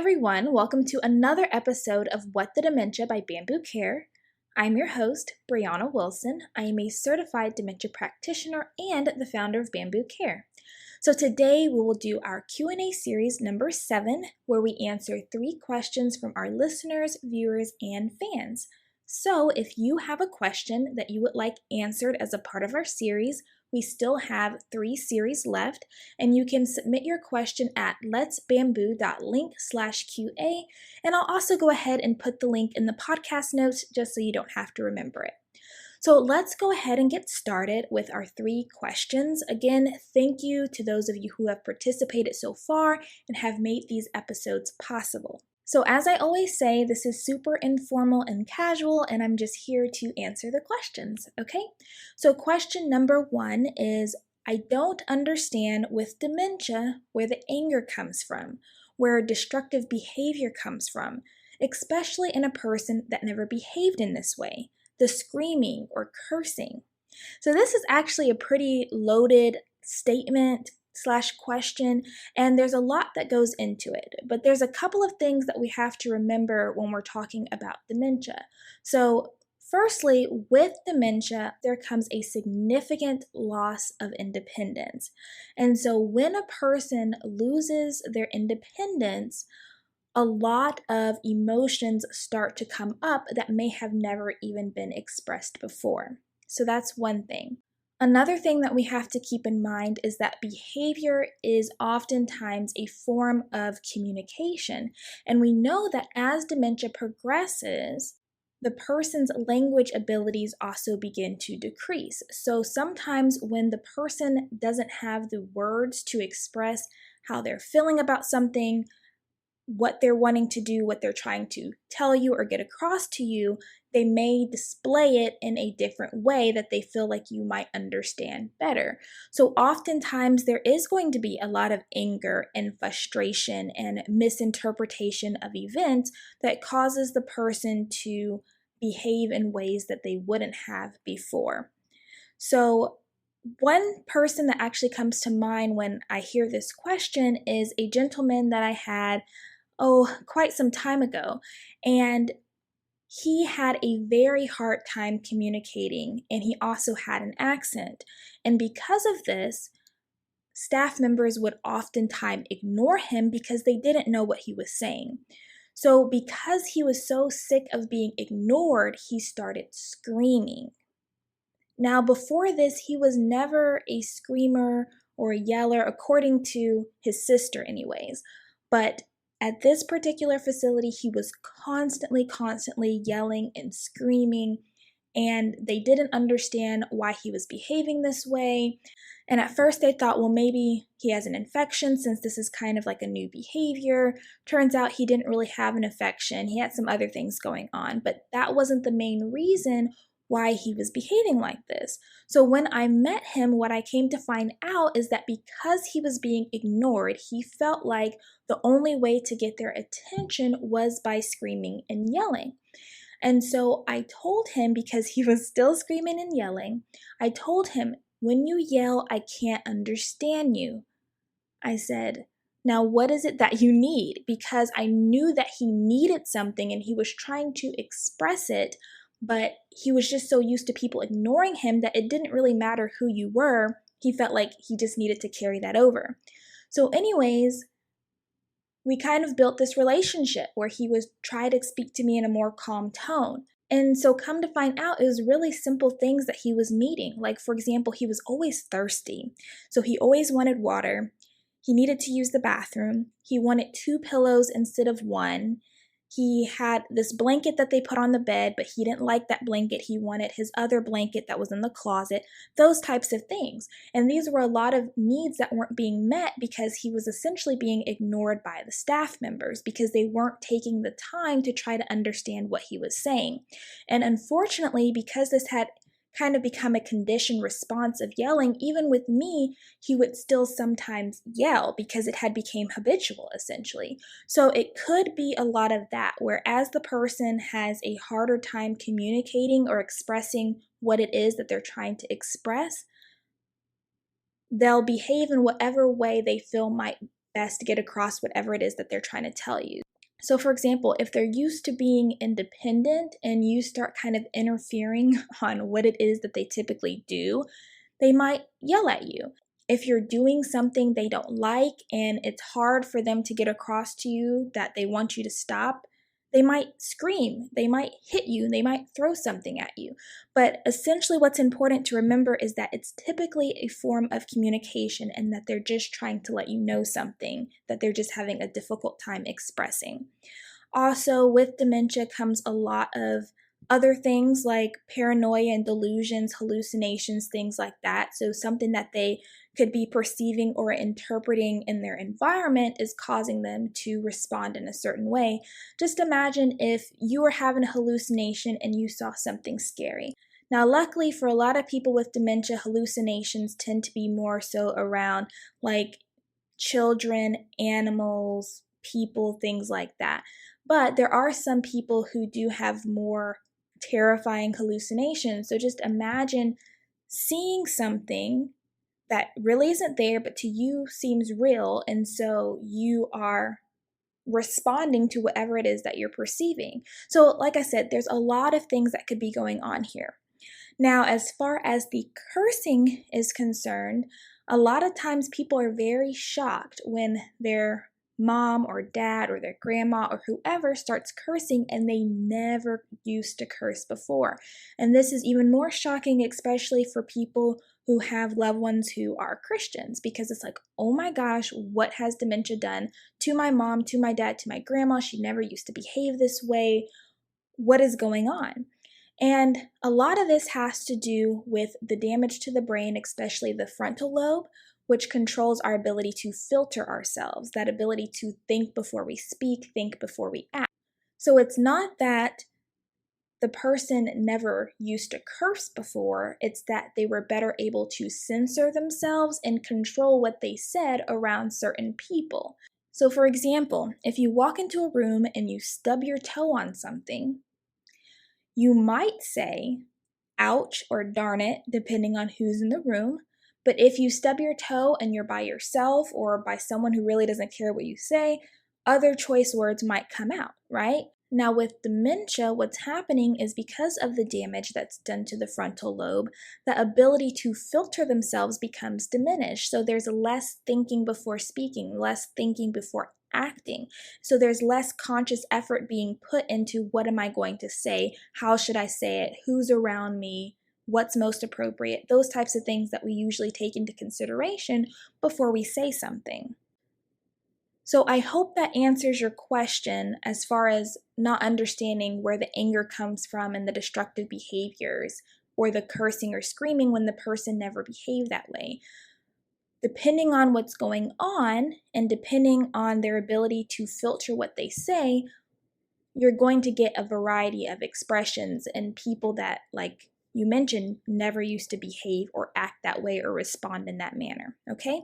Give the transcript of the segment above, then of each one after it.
everyone, welcome to another episode of What the Dementia by Bambu Care. I'm your host, Brianna Wilson. I am a certified dementia practitioner and the founder of Bambu Care. So today we will do our Q&A series number 7, where we answer 3 questions from our listeners, viewers, and fans. So if you have a question that you would like answered as a part of our series, we still have 3 series left, and you can submit your question at letsbamboo.link/QA, and I'll also go ahead and put the link in the podcast notes just so you don't have to remember it. So let's go ahead and get started with our 3 questions. Again, thank you to those of you who have participated so far and have made these episodes possible. So as I always say, this is super informal and casual, and I'm just here to answer the questions, okay? So question number 1 is, I don't understand with dementia where the anger comes from, where destructive behavior comes from, especially in a person that never behaved in this way, the screaming or cursing. So this is actually a pretty loaded statement / question, and there's a lot that goes into it, but there's a couple of things that we have to remember when we're talking about dementia. So firstly, with dementia, there comes a significant loss of independence. And so when a person loses their independence, a lot of emotions start to come up that may have never even been expressed before. So that's one thing. Another thing that we have to keep in mind is that behavior is oftentimes a form of communication. And we know that as dementia progresses, the person's language abilities also begin to decrease. So sometimes when the person doesn't have the words to express how they're feeling about something, what they're wanting to do, what they're trying to tell you or get across to you, they may display it in a different way that they feel like you might understand better. So oftentimes there is going to be a lot of anger and frustration and misinterpretation of events that causes the person to behave in ways that they wouldn't have before. So one person that actually comes to mind when I hear this question is a gentleman that I had quite some time ago, and he had a very hard time communicating, and he also had an accent. And because of this, staff members would oftentimes ignore him because they didn't know what he was saying. So because he was so sick of being ignored, he started screaming. Now, before this, he was never a screamer or a yeller, according to his sister anyways. But at this particular facility, he was constantly yelling and screaming, and they didn't understand why he was behaving this way. And at first they thought, well, maybe he has an infection since this is kind of like a new behavior. Turns out he didn't really have an infection. He had some other things going on, but that wasn't the main reason why he was behaving like this. So when I met him, what I came to find out is that because he was being ignored, he felt like the only way to get their attention was by screaming and yelling. And so I told him, because he was still screaming and yelling, I told him, when you yell, I can't understand you. I said, now what is it that you need? Because I knew that he needed something and he was trying to express it, but he was just so used to people ignoring him that it didn't really matter who you were. He felt like he just needed to carry that over. So anyways, we kind of built this relationship where he was trying to speak to me in a more calm tone. And so come to find out, it was really simple things that he was needing. Like, for example, he was always thirsty. So he always wanted water. He needed to use the bathroom. He wanted 2 pillows instead of 1. He had this blanket that they put on the bed, but he didn't like that blanket. He wanted his other blanket that was in the closet, those types of things. And these were a lot of needs that weren't being met because he was essentially being ignored by the staff members because they weren't taking the time to try to understand what he was saying. And unfortunately, because this had kind of become a conditioned response of yelling, even with me, he would still sometimes yell because it had become habitual, essentially. So it could be a lot of that, whereas the person has a harder time communicating or expressing what it is that they're trying to express, they'll behave in whatever way they feel might best get across whatever it is that they're trying to tell you. So, for example, if they're used to being independent and you start kind of interfering on what it is that they typically do, they might yell at you. If you're doing something they don't like and it's hard for them to get across to you that they want you to stop, they might scream, they might hit you, they might throw something at you. But essentially, what's important to remember is that it's typically a form of communication and that they're just trying to let you know something that they're just having a difficult time expressing. Also, with dementia comes a lot of other things like paranoia and delusions, hallucinations, things like that. So, something that they could be perceiving or interpreting in their environment is causing them to respond in a certain way. Just imagine if you were having a hallucination and you saw something scary. Now, luckily for a lot of people with dementia, hallucinations tend to be more so around like children, animals, people, things like that. But there are some people who do have more terrifying hallucinations. So just imagine seeing something that really isn't there, but to you seems real. And so you are responding to whatever it is that you're perceiving. So, like I said, there's a lot of things that could be going on here. Now, as far as the cursing is concerned, a lot of times people are very shocked when their mom or dad or their grandma or whoever starts cursing and they never used to curse before. And this is even more shocking, especially for people who have loved ones who are Christians, because it's like, oh my gosh, what has dementia done to my mom, to my dad, to my grandma? She never used to behave this way. What is going on? And a lot of this has to do with the damage to the brain, especially the frontal lobe, which controls our ability to filter ourselves, that ability to think before we speak, think before we act. So it's not that the person never used to curse before, it's that they were better able to censor themselves and control what they said around certain people. So, for example, if you walk into a room and you stub your toe on something, you might say, ouch or darn it, depending on who's in the room. But if you stub your toe and you're by yourself or by someone who really doesn't care what you say, other choice words might come out, right? Now, with dementia, what's happening is because of the damage that's done to the frontal lobe, the ability to filter themselves becomes diminished. So there's less thinking before speaking, less thinking before acting. So there's less conscious effort being put into what am I going to say? How should I say it? Who's around me? What's most appropriate? Those types of things that we usually take into consideration before we say something. So I hope that answers your question as far as not understanding where the anger comes from and the destructive behaviors or the cursing or screaming when the person never behaved that way. Depending on what's going on and depending on their ability to filter what they say, you're going to get a variety of expressions and people that, like you mentioned, never used to behave or act that way or respond in that manner, okay?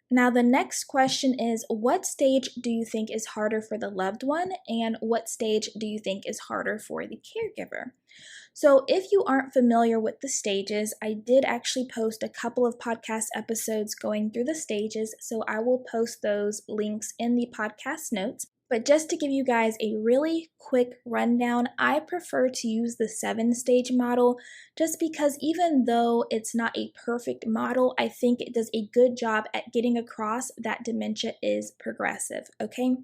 Now, the next question is, what stage do you think is harder for the loved one, and what stage do you think is harder for the caregiver? So, if you aren't familiar with the stages, I did actually post a couple of podcast episodes going through the stages, so I will post those links in the podcast notes. But just to give you guys a really quick rundown, I prefer to use the 7-stage model just because even though it's not a perfect model, I think it does a good job at getting across that dementia is progressive, okay?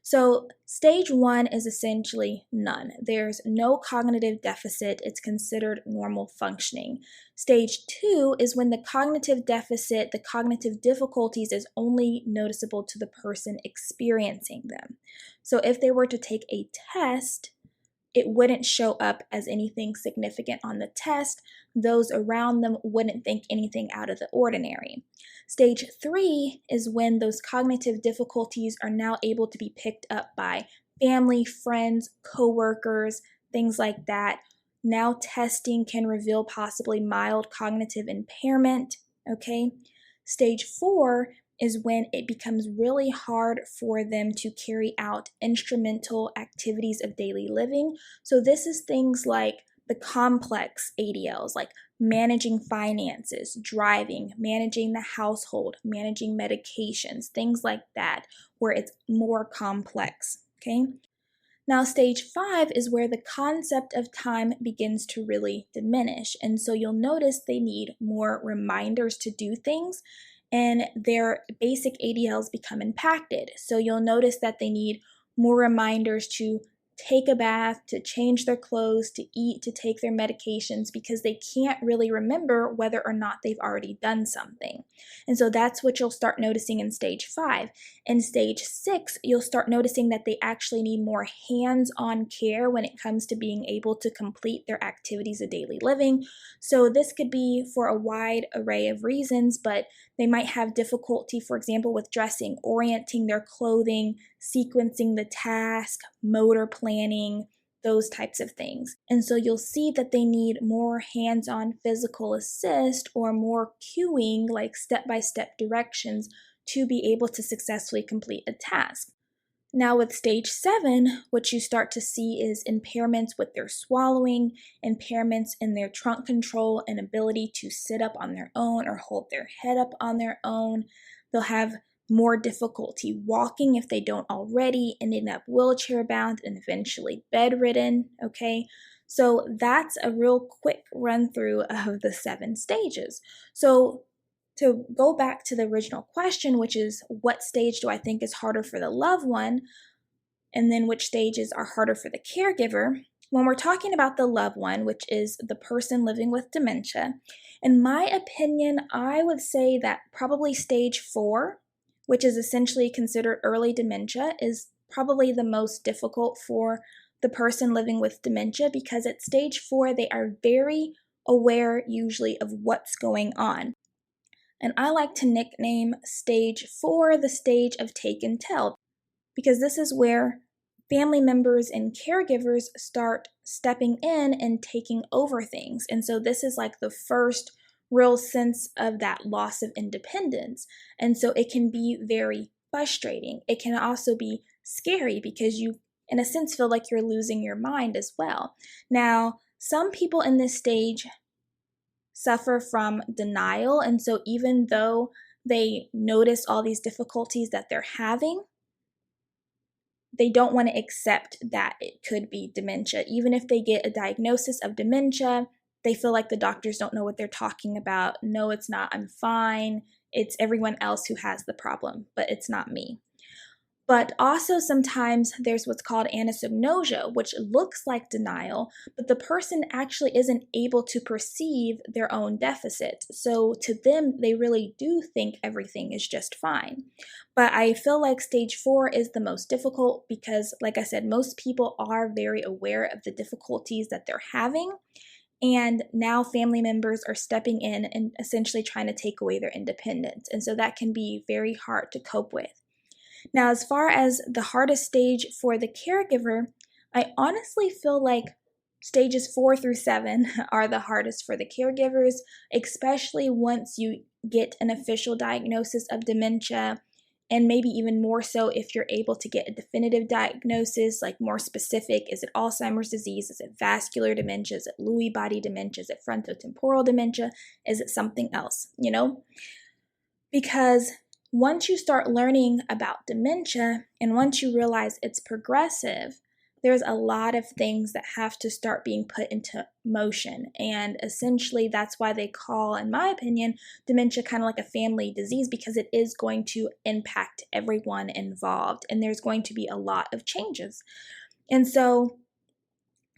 So stage 1 is essentially none. There's no cognitive deficit. It's considered normal functioning. Stage 2 is when the cognitive deficit, the cognitive difficulties is only noticeable to the person experiencing them. So if they were to take a test, it wouldn't show up as anything significant on the test. Those around them wouldn't think anything out of the ordinary. Stage 3 is when those cognitive difficulties are now able to be picked up by family, friends, coworkers, things like that. Now testing can reveal possibly mild cognitive impairment, okay? Stage 4 is when it becomes really hard for them to carry out instrumental activities of daily living. So this is things like the complex ADLs, like managing finances, driving, managing the household, managing medications, things like that, where it's more complex, okay? Now, stage 5 is where the concept of time begins to really diminish. And so you'll notice they need more reminders to do things, and their basic ADLs become impacted. So you'll notice that they need more reminders to take a bath, to change their clothes, to eat, to take their medications, because they can't really remember whether or not they've already done something. And so that's what you'll start noticing in stage 5. In stage 6, you'll start noticing that they actually need more hands-on care when it comes to being able to complete their activities of daily living. So this could be for a wide array of reasons, but they might have difficulty, for example, with dressing, orienting their clothing, sequencing the task, motor planning, those types of things. And so you'll see that they need more hands-on physical assist or more cueing, like step-by-step directions, to be able to successfully complete a task. Now, with stage 7, what you start to see is impairments with their swallowing, impairments in their trunk control and ability to sit up on their own or hold their head up on their own. They'll have more difficulty walking if they don't already, and end up wheelchair bound and eventually bedridden, okay? So that's a real quick run through of the 7 stages. So to go back to the original question, which is what stage do I think is harder for the loved one, and then which stages are harder for the caregiver, when we're talking about the loved one, which is the person living with dementia, in my opinion, I would say that probably stage 4, which is essentially considered early dementia, is probably the most difficult for the person living with dementia, because at stage 4, they are very aware usually of what's going on. And I like to nickname stage 4 the stage of take and tell, because this is where family members and caregivers start stepping in and taking over things. And so this is like the first real sense of that loss of independence. And so it can be very frustrating. It can also be scary because you, in a sense, feel like you're losing your mind as well. Now, some people in this stage suffer from denial. And so even though they notice all these difficulties that they're having, they don't want to accept that it could be dementia. Even if they get a diagnosis of dementia, they feel like the doctors don't know what they're talking about. No, it's not. I'm fine. It's everyone else who has the problem, but it's not me. But also sometimes there's what's called anosognosia, which looks like denial, but the person actually isn't able to perceive their own deficit. So to them, they really do think everything is just fine. But I feel like stage 4 is the most difficult because, like I said, most people are very aware of the difficulties that they're having. And now family members are stepping in and essentially trying to take away their independence. And so that can be very hard to cope with. Now, as far as the hardest stage for the caregiver, I honestly feel like stages 4 through 7 are the hardest for the caregivers, especially once you get an official diagnosis of dementia, and maybe even more so if you're able to get a definitive diagnosis, like more specific. Is it Alzheimer's disease? Is it vascular dementia? Is it Lewy body dementia? Is it frontotemporal dementia? Is it something else, Because once you start learning about dementia and once you realize it's progressive, there's a lot of things that have to start being put into motion. And essentially, that's why they call, in my opinion, dementia kind of like a family disease, because it is going to impact everyone involved and there's going to be a lot of changes. And so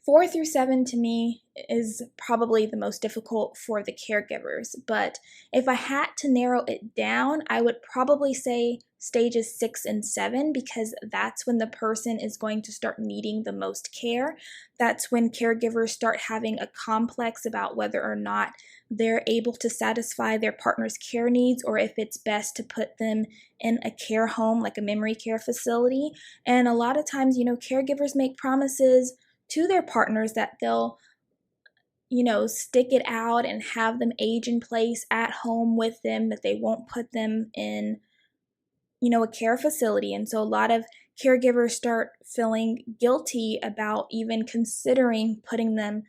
4 through 7 to me is probably the most difficult for the caregivers. But if I had to narrow it down, I would probably say stages 6 and 7, because that's when the person is going to start needing the most care. That's when caregivers start having a complex about whether or not they're able to satisfy their partner's care needs, or if it's best to put them in a care home, like a memory care facility. And a lot of times, caregivers make promises to their partners that they'll, stick it out and have them age in place at home with them, that they won't put them in, a care facility. And so a lot of caregivers start feeling guilty about even considering putting them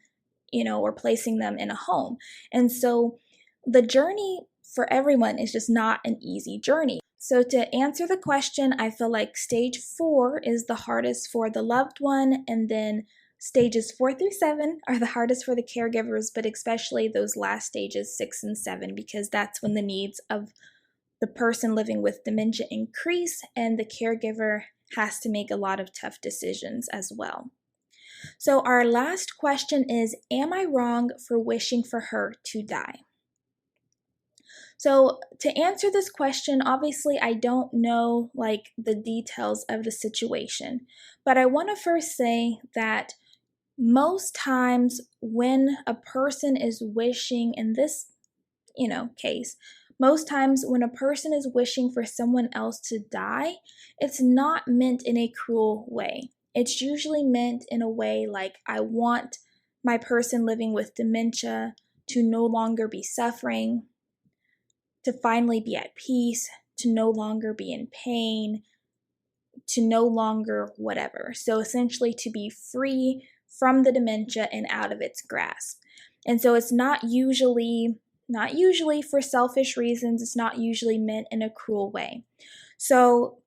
or placing them in a home. And so the journey for everyone is just not an easy journey. So to answer the question, I feel like stage 4 is the hardest for the loved one, and then stages 4 through 7 are the hardest for the caregivers, but especially those last stages 6 and 7, because that's when the needs of the person living with dementia increase and the caregiver has to make a lot of tough decisions as well. So our last question is, am I wrong for wishing for her to die? So to answer this question, obviously I don't know the details of the situation, but I want to first say that most times when a person is wishing, in this case, most times when a person is wishing for someone else to die, it's not meant in a cruel way. It's usually meant in a way like, I want my person living with dementia to no longer be suffering, to finally be at peace, to no longer be in pain, to no longer whatever. So essentially to be free from the dementia and out of its grasp. And so it's not usually for selfish reasons. It's not usually meant in a cruel way. So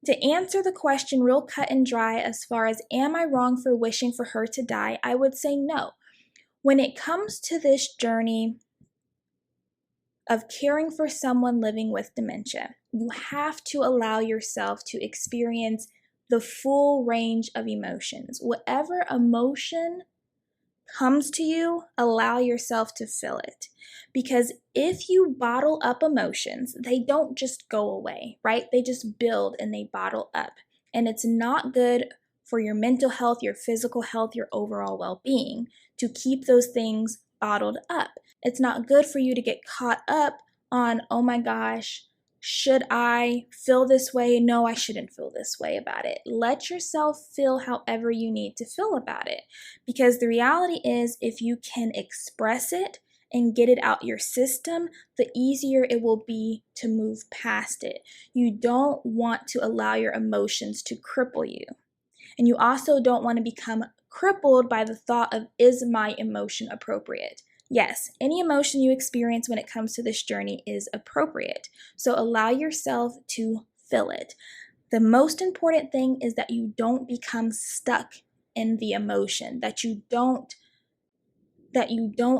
to answer the question real cut and dry, as far as am I wrong for wishing for her to die, I would say no. When it comes to this journey of caring for someone living with dementia, you have to allow yourself to experience the full range of emotions. Whatever emotion comes to you, allow yourself to feel it. Because if you bottle up emotions, they don't just go away, right? They just build and they bottle up. And it's not good for your mental health, your physical health, your overall well-being to keep those things bottled up. It's not good for you to get caught up on, oh my gosh, should I feel this way? No, I shouldn't feel this way about it. Let yourself feel however you need to feel about it. Because the reality is, if you can express it and get it out your system, the easier it will be to move past it. You don't want to allow your emotions to cripple you. And you also don't want to become crippled by the thought of, is my emotion appropriate? Yes, any emotion you experience when it comes to this journey is appropriate. So allow yourself to feel it. The most important thing is that you don't become stuck in the emotion, that you don't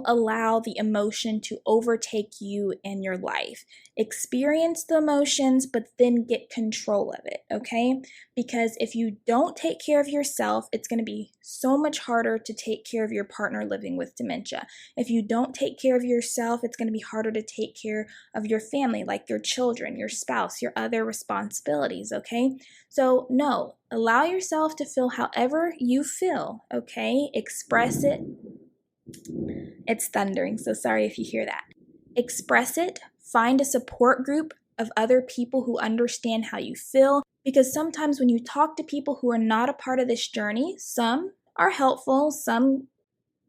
allow the emotion to overtake you in your life. Experience the emotions, but then get control of it, okay? Because if you don't take care of yourself, it's going to be so much harder to take care of your partner living with dementia. If you don't take care of yourself, it's going to be harder to take care of your family, like your children, your spouse, your other responsibilities, okay? So no, allow yourself to feel however you feel, okay? Express it. It's thundering, so sorry if you hear that. Express it. Find a support group of other people who understand how you feel, because sometimes when you talk to people who are not a part of this journey, some are helpful, some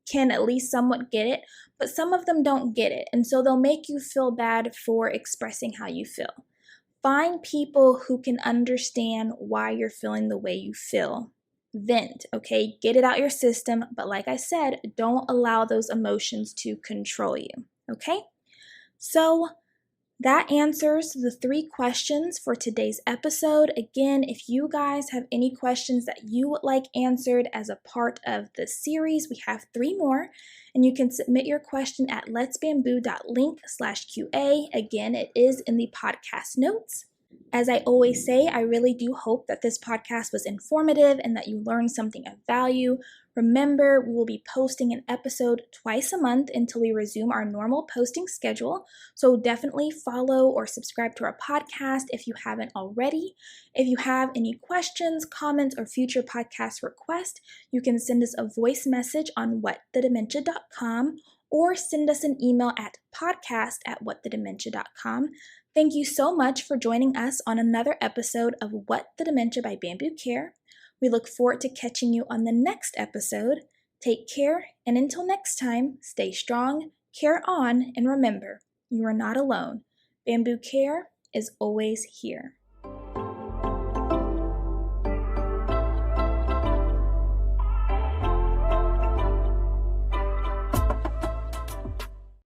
can at least somewhat get it, but some of them don't get it, and so they'll make you feel bad for expressing how you feel. Find people who can understand why you're feeling the way you feel. Vent, okay? Get it out your system, but like I said, don't allow those emotions to control you, okay? So that answers the 3 questions for today's episode. Again, if you guys have any questions that you would like answered as a part of the series, we have 3 more, and you can submit your question at letsbamboo.link/QA. Again, it is in the podcast notes. As I always say, I really do hope that this podcast was informative and that you learned something of value. Remember, we will be posting an episode twice a month until we resume our normal posting schedule. So definitely follow or subscribe to our podcast if you haven't already. If you have any questions, comments, or future podcast requests, you can send us a voice message on whatthedementia.com or send us an email at podcast@whatthedementia.com. Thank you so much for joining us on another episode of What the Dementia by Bambu Care. We look forward to catching you on the next episode. Take care, and until next time, stay strong, care on, and remember, you are not alone. Bambu Care is always here.